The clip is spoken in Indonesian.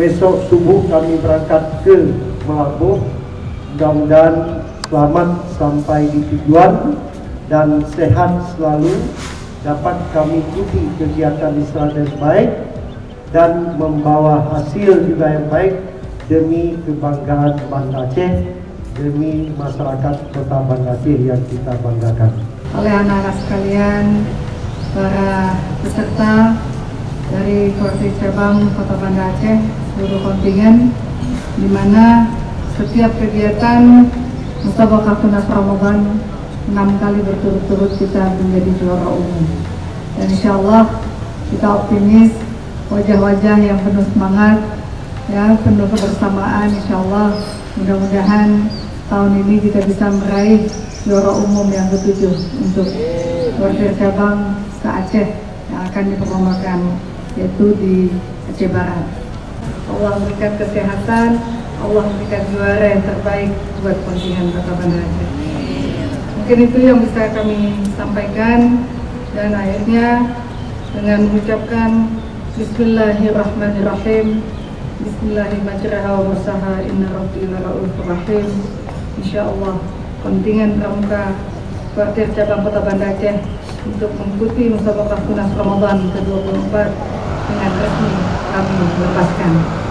besok subuh kami berangkat ke Melabuh. Mudah-mudahan selamat sampai di tujuan dan sehat selalu, dapat kami ikuti kegiatan Islam yang baik dan membawa hasil juga yang baik demi kebanggaan Banda Aceh, demi masyarakat Kota Banda Aceh yang kita banggakan. Oleh anak-anak sekalian, para peserta dari Koordinator Cabang Kota Banda Aceh, seluruh kontingen, di mana setiap kegiatan Musabaqah Tunas Ramadan 6 kali berturut-turut kita menjadi juara umum. Dan insya Allah kita optimis, wajah-wajah yang penuh semangat, ya, penuh kebersamaan. Insya Allah mudah-mudahan tahun ini kita bisa meraih juara umum yang ke-7 untuk Koordinator Cabang se-Aceh yang akan diperlombakan, yaitu di Aceh Barat. Allah memberikan kesehatan, Allah memberikan juara yang terbaik buat kontingen Kota Banda Aceh. Mungkin itu yang bisa kami sampaikan, dan akhirnya dengan mengucapkan Bismillahirrahmanirrahim, Bismillahirrahmanirrahim, Inna Rabbi Laraufur Rahim. Insya Allah kontingen pramuka Koordinator Cabang Kota Banda Aceh untuk mengikuti Musabaqah Tunas Ramadan ke-24 dengan resmi kami lepaskan.